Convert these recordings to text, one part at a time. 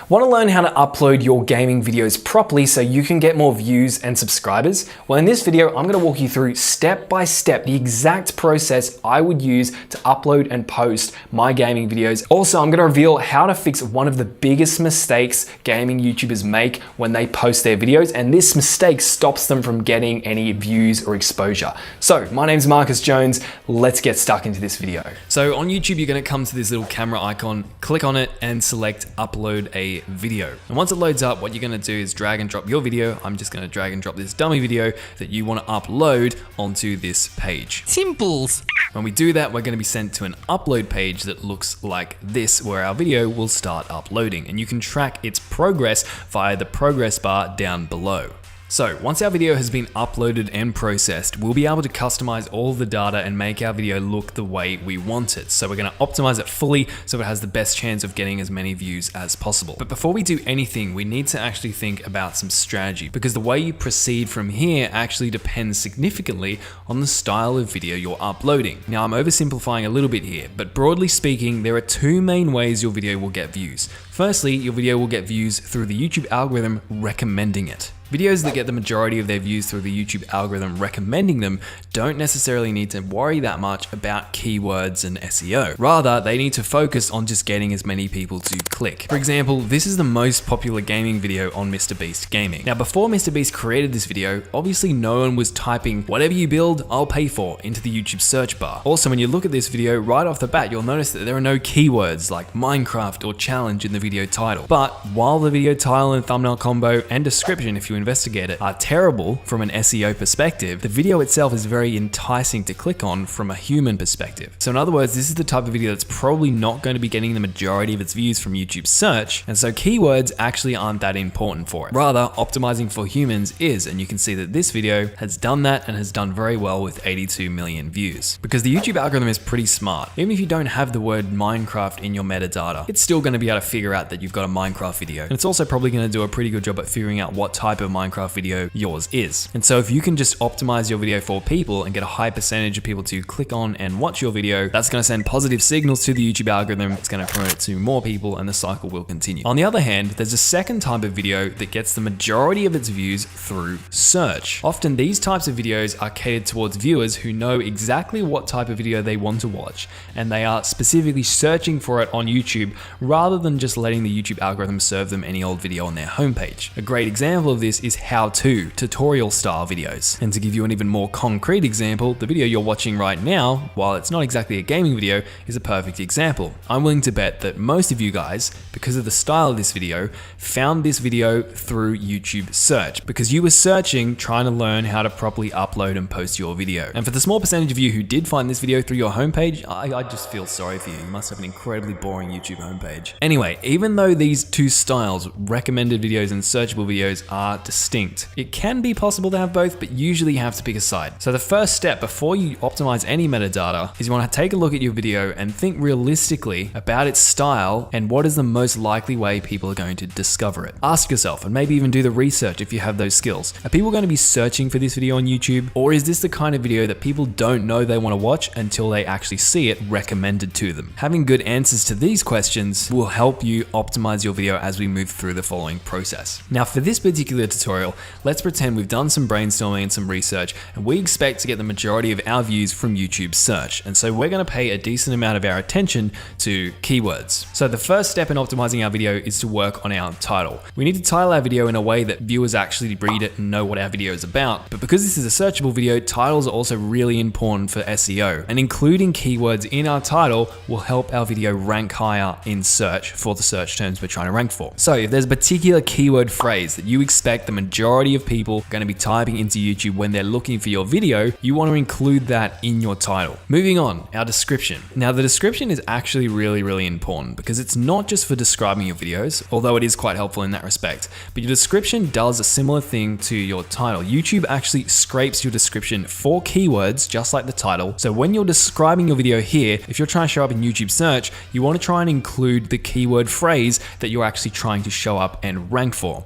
Want to learn how to upload your gaming videos properly so you can get more views and subscribers? Well, in this video, I'm going to walk you through step by step the exact process I would use to upload and post my gaming videos. Also, I'm going to reveal how to fix one of the biggest mistakes gaming YouTubers make when they post their videos, and this mistake stops them from getting any views or exposure. So, my name's Marcus Jones. Let's get stuck into this video. So on YouTube, you're going to come to this little camera icon, click on it and select upload a video. And once it loads up, what you're going to do is drag and drop your video. I'm just going to drag and drop this dummy video that you want to upload onto this page. Simples. When we do that, we're going to be sent to an upload page that looks like this, where our video will start uploading, and you can track its progress via the progress bar down below. So once our video has been uploaded and processed, we'll be able to customize all the data and make our video look the way we want it. So we're going to optimize it fully so it has the best chance of getting as many views as possible. But before we do anything, we need to actually think about some strategy, because the way you proceed from here actually depends significantly on the style of video you're uploading. Now, I'm oversimplifying a little bit here, but broadly speaking, there are two main ways your video will get views. Firstly, your video will get views through the YouTube algorithm recommending it. Videos that get the majority of their views through the YouTube algorithm recommending them don't necessarily need to worry that much about keywords and SEO. Rather, they need to focus on just getting as many people to click. For example, this is the most popular gaming video on MrBeast Gaming. Now, before MrBeast created this video, obviously no one was typing "whatever you build, I'll pay for" into the YouTube search bar. Also, when you look at this video, right off the bat, you'll notice that there are no keywords like Minecraft or challenge in the video title. But while the video title and thumbnail combo and description, if you investigate it, are terrible from an SEO perspective, the video itself is very enticing to click on from a human perspective. So in other words, this is the type of video that's probably not going to be getting the majority of its views from YouTube search, and so keywords actually aren't that important for it. Rather, optimizing for humans is, and you can see that this video has done that and has done very well with 82 million views. Because the YouTube algorithm is pretty smart. Even if you don't have the word Minecraft in your metadata, it's still going to be able to figure out that you've got a Minecraft video. And it's also probably going to do a pretty good job at figuring out what type of Minecraft video yours is. And so if you can just optimize your video for people and get a high percentage of people to click on and watch your video, that's going to send positive signals to the YouTube algorithm. It's going to promote it to more people, and the cycle will continue. On the other hand, there's a second type of video that gets the majority of its views through search. Often these types of videos are catered towards viewers who know exactly what type of video they want to watch, and they are specifically searching for it on YouTube rather than just letting the YouTube algorithm serve them any old video on their homepage. A great example of this is how-to, tutorial style videos. And to give you an even more concrete example, the video you're watching right now, while it's not exactly a gaming video, is a perfect example. I'm willing to bet that most of you guys, because of the style of this video, found this video through YouTube search, because you were searching trying to learn how to properly upload and post your video. And for the small percentage of you who did find this video through your homepage, I just feel sorry for you. You must have an incredibly boring YouTube homepage. Anyway, even though these two styles, recommended videos and searchable videos, are distinct, it can be possible to have both, but usually you have to pick a side. So the first step before you optimize any metadata is you want to take a look at your video and think realistically about its style and what is the most likely way people are going to discover it. Ask yourself, and maybe even do the research if you have those skills. Are people going to be searching for this video on YouTube, or is this the kind of video that people don't know they want to watch until they actually see it recommended to them? Having good answers to these questions will help you optimize your video as we move through the following process. Now, for this particular tutorial, let's pretend we've done some brainstorming and some research, and we expect to get the majority of our views from YouTube search. And so we're going to pay a decent amount of our attention to keywords. So the first step in optimizing our video is to work on our title. We need to title our video in a way that viewers actually read it and know what our video is about. But because this is a searchable video, titles are also really important for SEO, and including keywords in our title will help our video rank higher in search for the search terms we're trying to rank for. So if there's a particular keyword phrase that you expect the majority of people are going to be typing into YouTube when they're looking for your video, you want to include that in your title. Moving on, our description. Now, the description is actually really important, because it's not just for describing your videos, although it is quite helpful in that respect, but your description does a similar thing to your title. YouTube actually scrapes your description for keywords, just like the title. So when you're describing your video here, if you're trying to show up in YouTube search, you want to try and include the keyword phrase that you're actually trying to show up and rank for.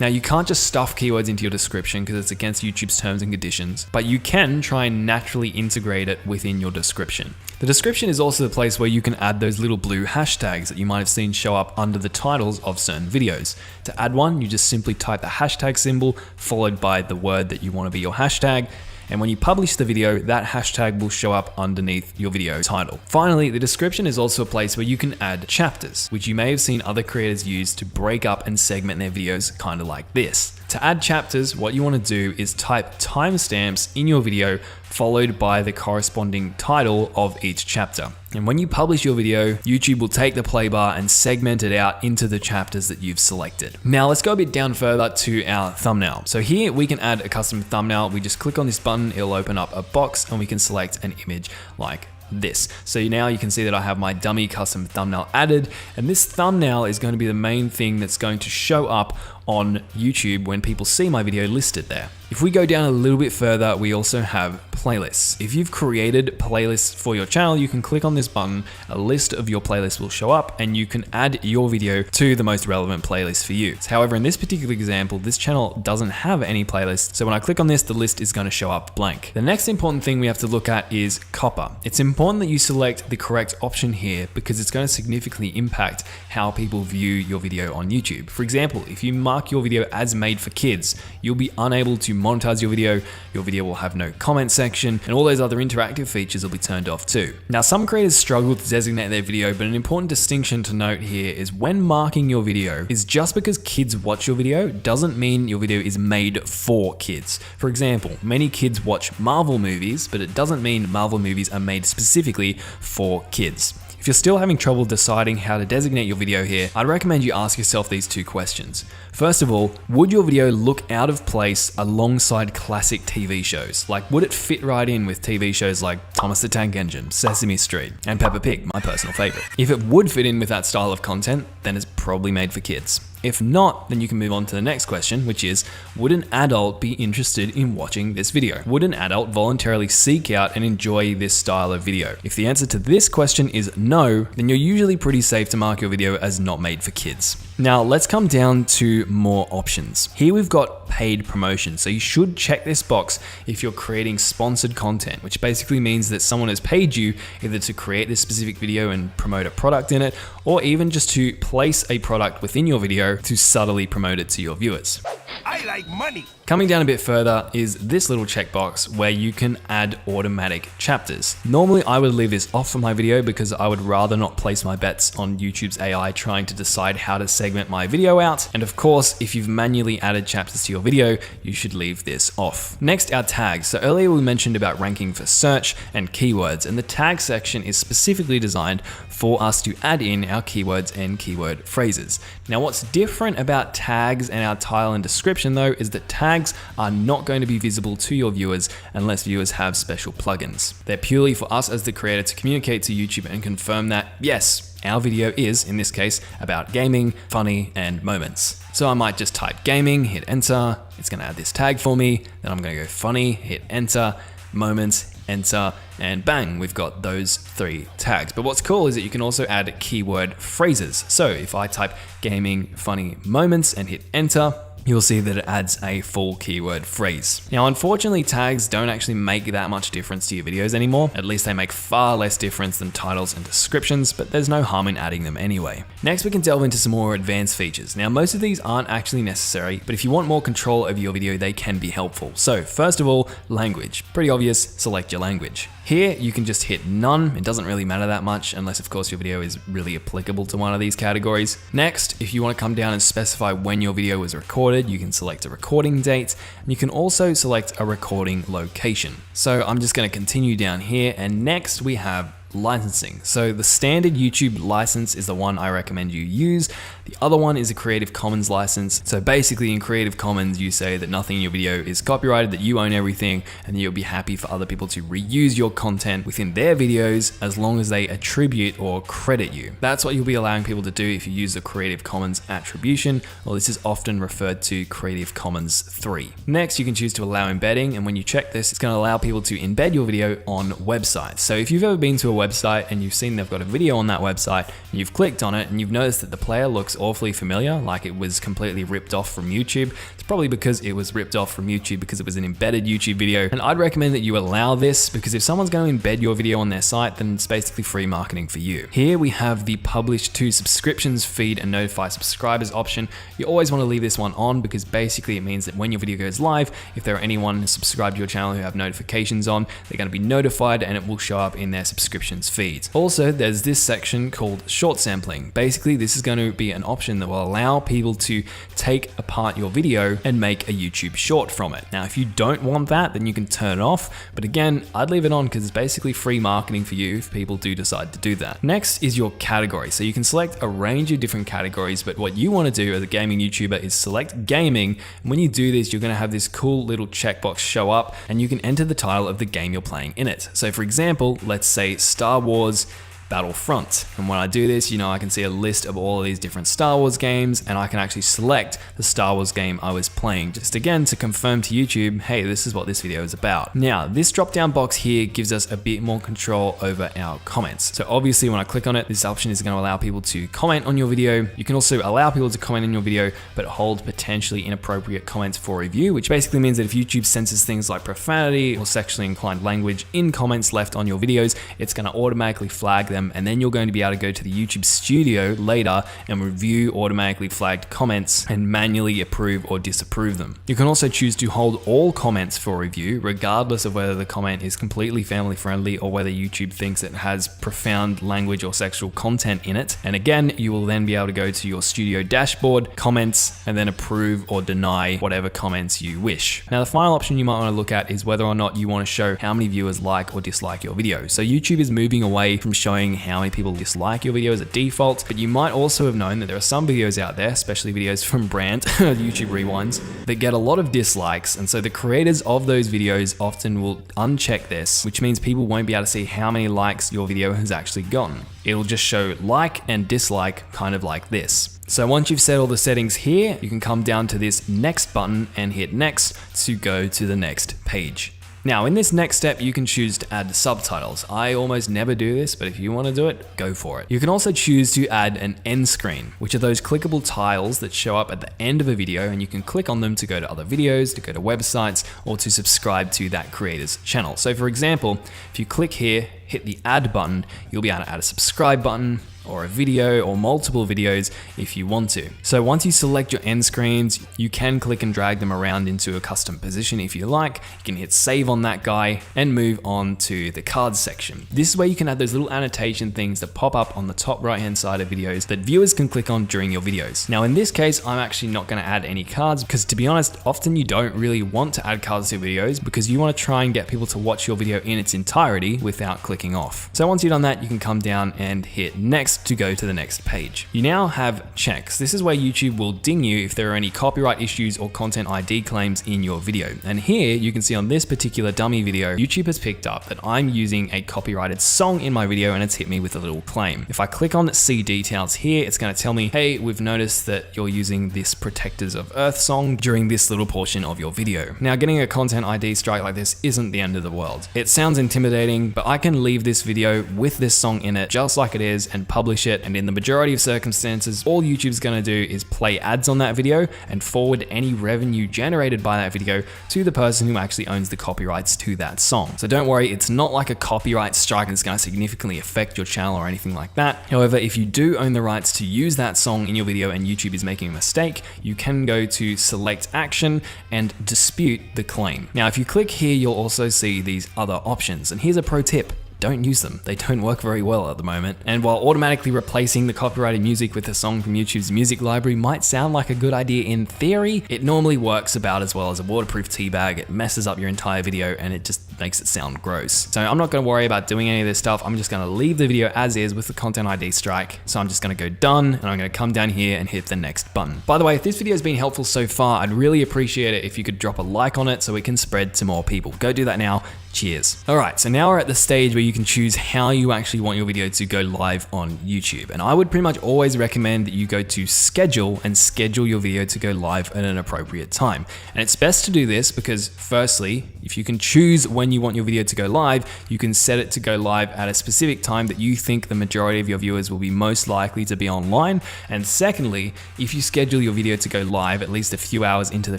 Now, you can't just stuff keywords into your description because it's against YouTube's terms and conditions, but you can try and naturally integrate it within your description. The description is also the place where you can add those little blue hashtags that you might have seen show up under the titles of certain videos. To add one, you just simply type the hashtag symbol followed by the word that you want to be your hashtag. And when you publish the video, that hashtag will show up underneath your video title. Finally, the description is also a place where you can add chapters, which you may have seen other creators use to break up and segment their videos kind of like this. To add chapters, what you want to do is type timestamps in your video followed by the corresponding title of each chapter. And when you publish your video, YouTube will take the play bar and segment it out into the chapters that you've selected. Now let's go a bit down further to our thumbnail. So here we can add a custom thumbnail. We just click on this button, it'll open up a box and we can select an image like this. So now you can see that I have my dummy custom thumbnail added, and this thumbnail is going to be the main thing that's going to show up on YouTube when people see my video listed there. If we go down a little bit further, we also have playlists. If you've created playlists for your channel, you can click on this button, a list of your playlists will show up, and you can add your video to the most relevant playlist for you. However, in this particular example, this channel doesn't have any playlists, so when I click on this, the list is going to show up blank. The next important thing we have to look at is copper. It's important that you select the correct option here because it's going to significantly impact how people view your video on YouTube. For example, if you mark your video as made for kids, you'll be unable to monetize your video will have no comment section, and all those other interactive features will be turned off too. Now, some creators struggle to designate their video, but an important distinction to note here is when marking your video is just because kids watch your video doesn't mean your video is made for kids. For example, many kids watch Marvel movies, but it doesn't mean Marvel movies are made specifically for kids. If you're still having trouble deciding how to designate your video here, I'd recommend you ask yourself these two questions. First of all, would your video look out of place alongside classic TV shows? Like, would it fit right in with TV shows like Thomas the Tank Engine, Sesame Street, and Peppa Pig, my personal favorite? If it would fit in with that style of content, then it's probably made for kids. If not, then you can move on to the next question, which is, would an adult be interested in watching this video? Would an adult voluntarily seek out and enjoy this style of video? If the answer to this question is no, then you're usually pretty safe to mark your video as not made for kids. Now let's come down to more options. Here we've got paid promotion. So you should check this box if you're creating sponsored content, which basically means that someone has paid you either to create this specific video and promote a product in it, or even just to place a product within your video to subtly promote it to your viewers. I like money. Coming down a bit further is this little checkbox where you can add automatic chapters. Normally I would leave this off for my video because I would rather not place my bets on YouTube's AI trying to decide how to segment my video out. And of course, if you've manually added chapters to your video, you should leave this off. Next, our tags. So earlier we mentioned about ranking for search and keywords, and the tag section is specifically designed for us to add in our keywords and keyword phrases. Now, what's different about tags and our title and description though is that tags are not going to be visible to your viewers unless viewers have special plugins. They're purely for us as the creator to communicate to YouTube and confirm that, yes, our video is, in this case, about gaming, funny, and moments. So I might just type gaming, hit enter, it's gonna add this tag for me, then I'm gonna go funny, hit enter, moments, enter, and bang, we've got those 3 tags. But what's cool is that you can also add keyword phrases. So if I type gaming, funny, moments, and hit enter, you'll see that it adds a full keyword phrase. Now, unfortunately, tags don't actually make that much difference to your videos anymore. At least they make far less difference than titles and descriptions, but there's no harm in adding them anyway. Next, we can delve into some more advanced features. Now, most of these aren't actually necessary, but if you want more control over your video, they can be helpful. So first of all, language. Pretty obvious, select your language. Here, you can just hit none. It doesn't really matter that much unless, of course, your video is really applicable to one of these categories. Next, if you want to come down and specify when your video was recorded, you can select a recording date, and you can also select a recording location. So I'm just going to continue down here, and next we have licensing. So the standard YouTube license is the one I recommend you use. The other one is a Creative Commons license. So basically in Creative Commons, you say that nothing in your video is copyrighted, that you own everything, and that you'll be happy for other people to reuse your content within their videos as long as they attribute or credit you. That's what you'll be allowing people to do if you use the Creative Commons attribution, or this is often referred to Creative Commons 3. Next, you can choose to allow embedding, and when you check this, it's going to allow people to embed your video on websites. So if you've ever been to a website and you've seen they've got a video on that website, and you've clicked on it and you've noticed that the player looks awfully familiar, like it was completely ripped off from YouTube. It's probably because it was ripped off from YouTube because it was an embedded YouTube video. And I'd recommend that you allow this, because if someone's going to embed your video on their site, then it's basically free marketing for you. Here we have the publish to subscriptions, feed and notify subscribers option. You always want to leave this one on, because basically it means that when your video goes live, if there are anyone subscribed to your channel who have notifications on, they're going to be notified and it will show up in their subscriptions feeds. Also, there's this section called short sampling. Basically, this is going to be an option that will allow people to take apart your video and make a YouTube short from it. Now, if you don't want that, then you can turn it off. But again, I'd leave it on because it's basically free marketing for you if people do decide to do that. Next is your category. So you can select a range of different categories, but what you want to do as a gaming YouTuber is select gaming. And when you do this, you're going to have this cool little checkbox show up and you can enter the title of the game you're playing in it. So for example, let's say Star Wars Battlefront. And when I do this, I can see a list of all of these different Star Wars games, and I can actually select the Star Wars game I was playing, just again to confirm to YouTube, hey, this is what this video is about. Now, this drop down box here gives us a bit more control over our comments. So obviously when I click on it, this option is going to allow people to comment on your video. You can also allow people to comment on your video, but hold potentially inappropriate comments for review, which basically means that if YouTube censors things like profanity or sexually inclined language in comments left on your videos, it's going to automatically flag them, and then you're going to be able to go to the YouTube studio later and review automatically flagged comments and manually approve or disapprove them. You can also choose to hold all comments for review, regardless of whether the comment is completely family friendly or whether YouTube thinks it has profound language or sexual content in it. And again, you will then be able to go to your studio dashboard, comments, and then approve or deny whatever comments you wish. Now, the final option you might want to look at is whether or not you want to show how many viewers like or dislike your video. So YouTube is moving away from showing how many people dislike your video as a default, but you might also have known that there are some videos out there, especially videos from Brand, YouTube Rewinds, that get a lot of dislikes. And so the creators of those videos often will uncheck this, which means people won't be able to see how many likes your video has actually gotten. It'll just show like and dislike, kind of like this. So once you've set all the settings here, you can come down to this next button and hit next to go to the next page. Now, in this next step, you can choose to add subtitles. I almost never do this, but if you want to do it, go for it. You can also choose to add an end screen, which are those clickable tiles that show up at the end of a video, and you can click on them to go to other videos, to go to websites, or to subscribe to that creator's channel. So for example, if you click here, hit the add button, you'll be able to add a subscribe button, or a video or multiple videos if you want to. So once you select your end screens, you can click and drag them around into a custom position if you like. You can hit save on that guy and move on to the cards section. This is where you can add those little annotation things that pop up on the top right hand side of videos that viewers can click on during your videos. Now in this case, I'm actually not going to add any cards because, to be honest, often you don't really want to add cards to videos because you want to try and get people to watch your video in its entirety without clicking off. So once you've done that, you can come down and hit next to go to the next page. You now have checks. This is where YouTube will ding you if there are any copyright issues or content ID claims in your video. And here you can see on this particular dummy video, YouTube has picked up that I'm using a copyrighted song in my video and it's hit me with a little claim. If I click on see details here, it's going to tell me, hey, we've noticed that you're using this Protectors of Earth song during this little portion of your video. Now, getting a content ID strike like this isn't the end of the world. It sounds intimidating, but I can leave this video with this song in it just like it is and publish it. And in the majority of circumstances, all YouTube's going to do is play ads on that video and forward any revenue generated by that video to the person who actually owns the copyrights to that song. So don't worry, it's not like a copyright strike that's going to significantly affect your channel or anything like that. However, if you do own the rights to use that song in your video and YouTube is making a mistake, you can go to select action and dispute the claim. Now, if you click here, you'll also see these other options. And here's a pro tip. Don't use them. They don't work very well at the moment. And while automatically replacing the copyrighted music with a song from YouTube's music library might sound like a good idea in theory, it normally works about as well as a waterproof tea bag. It messes up your entire video and it just makes it sound gross. So I'm not going to worry about doing any of this stuff. I'm just going to leave the video as is with the content ID strike. So I'm just going to go done and I'm going to come down here and hit the next button. By the way, if this video has been helpful so far, I'd really appreciate it if you could drop a like on it so it can spread to more people. Go do that now. Cheers. All right, so now we're at the stage where you can choose how you actually want your video to go live on YouTube. And I would pretty much always recommend that you go to schedule and schedule your video to go live at an appropriate time. And it's best to do this because, firstly, if you can choose when when you want your video to go live, you can set it to go live at a specific time that you think the majority of your viewers will be most likely to be online. And secondly, if you schedule your video to go live at least a few hours into the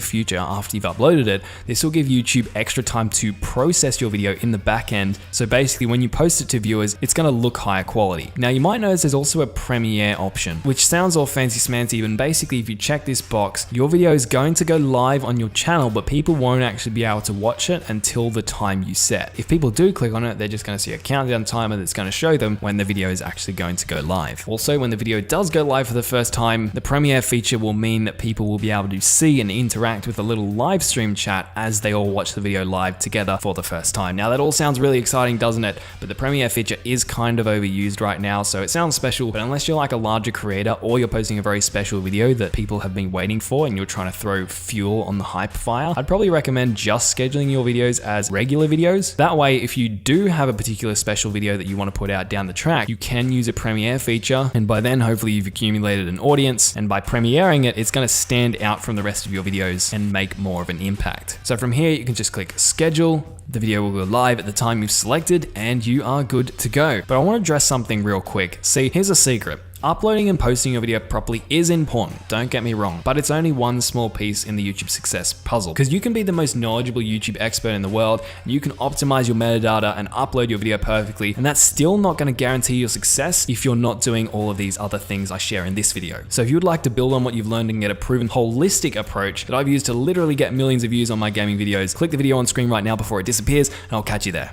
future after you've uploaded it, this will give YouTube extra time to process your video in the back end. So basically when you post it to viewers, it's going to look higher quality. Now you might notice there's also a premiere option, which sounds all fancy smancy, and basically if you check this box, your video is going to go live on your channel, but people won't actually be able to watch it until the time you set. If people do click on it, they're just going to see a countdown timer that's going to show them when the video is actually going to go live. Also, when the video does go live for the first time, the premiere feature will mean that people will be able to see and interact with a little live stream chat as they all watch the video live together for the first time. Now that all sounds really exciting, doesn't it? But the premiere feature is kind of overused right now, so it sounds special, but unless you're like a larger creator or you're posting a very special video that people have been waiting for and you're trying to throw fuel on the hype fire, I'd probably recommend just scheduling your videos as regular videos. That way, if you do have a particular special video that you want to put out down the track, you can use a premiere feature, and by then hopefully you've accumulated an audience, and by premiering it, it's going to stand out from the rest of your videos and make more of an impact. So from here, you can just click schedule. The video will go live at the time you've selected and you are good to go. But I want to address something real quick. See, here's a secret. Uploading and posting your video properly is important, don't get me wrong, but it's only one small piece in the YouTube success puzzle. Because you can be the most knowledgeable YouTube expert in the world, and you can optimize your metadata and upload your video perfectly, and that's still not going to guarantee your success if you're not doing all of these other things I share in this video. So if you would like to build on what you've learned and get a proven holistic approach that I've used to literally get millions of views on my gaming videos, click the video on screen right now before it disappears, and I'll catch you there.